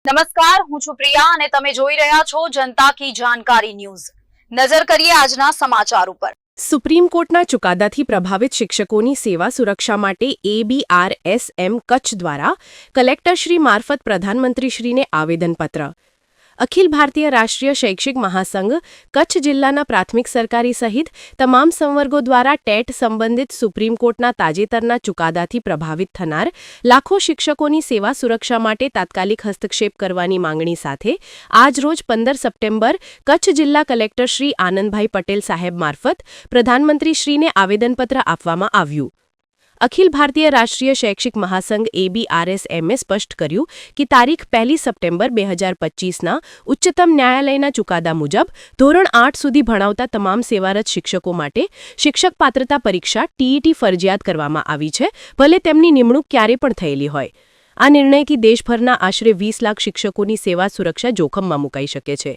નમસ્કાર, હું છું પ્રિયા અને તમે જોઈ રહ્યા છો જનતા કી જાણકારી ન્યૂઝ। નજર કરીએ આજના સમાચાર ઉપર। સુપ્રીમ કોર્ટના ચુકાદાથી પ્રભાવિત શિક્ષકોની સેવા સુરક્ષા માટે ABRSM કચ્છ દ્વારા કલેક્ટરશ્રી મારફત પ્રધાનમંત્રીશ્રીને આવેદનપત્ર। અખિલ ભારતીય રાષ્ટ્રીય શૈક્ષિક મહાસંઘ કચ્છ જિલ્લાના પ્રાથમિક સરકારી સહિત તમામ સંવર્ગો દ્વારા ટેટ સંબંધિત સુપ્રીમ કોર્ટના તાજેતરના ચુકાદાથી પ્રભાવિત થનાર લાખો શિક્ષકોની સેવા સુરક્ષા માટે તાત્કાલિક હસ્તક્ષેપ કરવાની માંગણી સાથે આજરોજ 15 સપ્ટેમ્બર કચ્છ જિલ્લા કલેક્ટર શ્રી આનંદભાઈ પટેલ સાહેબ મારફત પ્રધાનમંત્રીશ્રીને આવેદનપત્ર આપવામાં આવ્યું। અખિલ ભારતીય રાષ્ટ્રીય શૈક્ષિક મહાસંઘ ABRSMએ સ્પષ્ટ કર્યું કે તારીખ 1 સપ્ટેમ્બર 2025ના ઉચ્ચતમ ન્યાયાલયના ચુકાદા મુજબ ધોરણ 8 સુધી ભણાવતા તમામ સેવારત શિક્ષકો માટે શિક્ષક પાત્રતા પરીક્ષા TET ફરજિયાત કરવામાં આવી છે, ભલે તેમની નિમણૂક ક્યારે પણ થયેલી હોય। આ નિર્ણયથી દેશભરના આશરે 20 લાખ શિક્ષકોની સેવા સુરક્ષા જોખમમાં મુકાઈ શકે છે।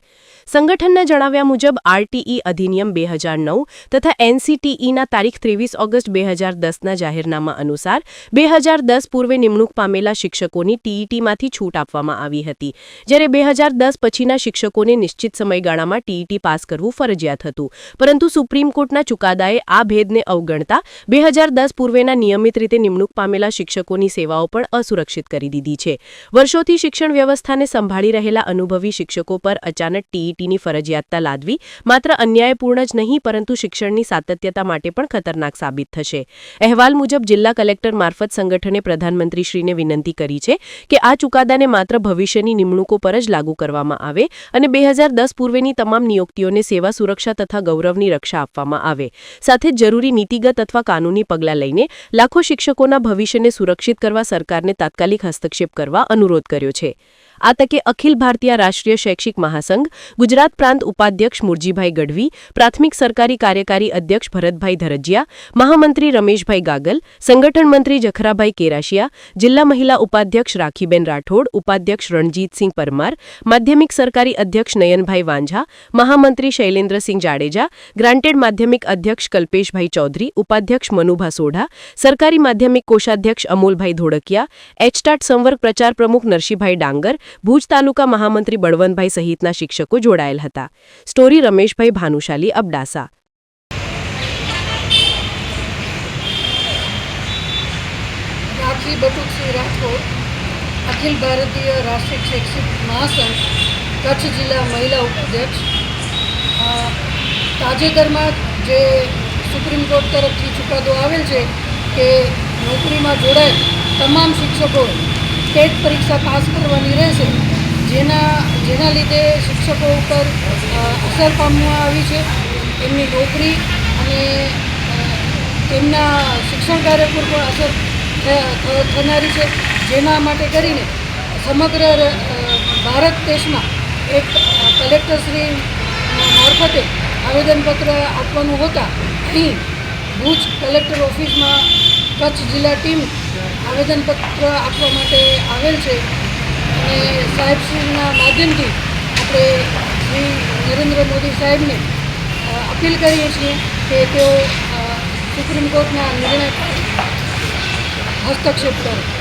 સંગઠનના જણાવ્યા મુજબ RTE અધિનિયમ 2009 તથા NCTEના તારીખ 23 ઓગસ્ટ 2010ના જાહેરનામા અનુસાર 2010 પૂર્વે નિમણૂક પામેલા શિક્ષકોની TETમાંથી છૂટ આપવામાં આવી હતી, જ્યારે 2010 પછીના શિક્ષકોને નિશ્ચિત સમયગાળામાં TET પાસ કરવું ફરજિયાત હતું, પરંતુ સુપ્રીમ કોર્ટના ચુકાદાએ આ ભેદને અવગણતા 2010 પૂર્વેના નિયમિત રીતે નિમણૂક પામેલા શિક્ષકોની સેવાઓ પણ અસુરક્ષિત કરી દીધી છે। વર્ષોથી શિક્ષણ વ્યવસ્થાને સંભાળી રહેલા અનુભવી શિક્ષકો પર અચાનક TETની ફરજિયાતતા લાદવી માત્ર અન્યાયપૂર્ણ જ નહીં પરંતુ શિક્ષણની સાતત્યતા માટે પણ ખતરનાક સાબિત થશે। અહેવાલ મુજબ જિલ્લા કલેક્ટર મારફત સંગઠને પ્રધાનમંત્રીશ્રીને વિનંતી કરી છે કે આ ચુકાદાને માત્ર ભવિષ્યની નિમણૂકો પર જ લાગુ કરવામાં આવે અને 2010 પૂર્વેની તમામ નિયુક્તિઓને સેવા સુરક્ષા તથા ગૌરવની રક્ષા આપવામાં આવે, સાથે જ જરૂરી નીતિગત અથવા કાનૂની પગલાં લઈને લાખો શિક્ષકોના ભવિષ્યને સુરક્ષિત કરવા સરકારને તાત્કાલિક હસ્તક્ષેપ કરવા અનુરોધ કર્યો છે। આ તકે અખિલ ભારતીય રાષ્ટ્રીય શૈક્ષિક મહાસંઘ ગુજરાત પ્રાંત ઉપાધ્યક્ષ મુરજીભાઈ ગઢવી, પ્રાથમિક સરકારી કાર્યકારી અધ્યક્ષ ભરતભાઈ ધરજીયા, મહામંત્રી રમેશભાઈ ગાગલ, સંગઠન મંત્રી જખરાભાઈ કેરાશિયા, જિલ્લા મહિલા ઉપાધ્યક્ષ રાખીબેન રાઠોડ, ઉપાધ્યક્ષ રણજીતસિંહ પરમાર, માધ્યમિક સરકારી અધ્યક્ષ નયનભાઈ વાંઝા, મહામંત્રી શૈલેન્દ્રસિંહ જાડેજા, ગ્રાન્ટેડ માધ્યમિક અધ્યક્ષ કલ્પેશભાઈ ચૌધરી, ઉપાધ્યક્ષ મનુભા સોઢા, સરકારી માધ્યમિક કોષાધ્યક્ષ અમોલભાઈ ધોળકિયા, એચટાટ સંવર્ગ પ્રચાર પ્રમુખ નરસિંહભાઈ ડાંગર, ભુજ તાલુકા મહામંત્રી બળવંતભાઈ સહિતના શિક્ષકો જોડાયેલ હતા। સ્ટોરી રમેશભાઈ ભાનુશાલી અબડાસા। રાખી બટુકસિંહ રાઠોડ, અખિલ ભારતીય રાષ્ટ્રીય શૈક્ષિક મહાસંઘ કચ્છ જિલ્લા મહિલા ઉપાધ્યક્ષ। તાજેતરમાં જે સુપ્રીમ કોર્ટ તરફથી ચુકાદો આવેલ છે કે નોકરીમાં જોડાયેલ તમામ શિક્ષકો ટેટ પરીક્ષા પાસ કરવાની રહેશે, જેના લીધે શિક્ષકો ઉપર અસર પામવામાં આવી છે, એમની નોકરી અને તેમના શિક્ષણ કાર્ય પર પણ અસર થનારી છે, જેના માટે કરીને સમગ્ર ભારત દેશમાં એક કલેક્ટરશ્રી મારફતે આવેદનપત્ર આપવાનું હોતા અહીં ભુજ કલેક્ટર ઓફિસમાં કચ્છ જિલ્લા ટીમ આવેદનપત્ર આપવા માટે આવેલ છે અને સાહેબશ્રીના માધ્યમથી આપણે શ્રી નરેન્દ્ર મોદી સાહેબને અપીલ કરીએ છીએ કે તેઓ સુપ્રીમ કોર્ટના નિર્ણય પર હસ્તક્ષેપ કરે।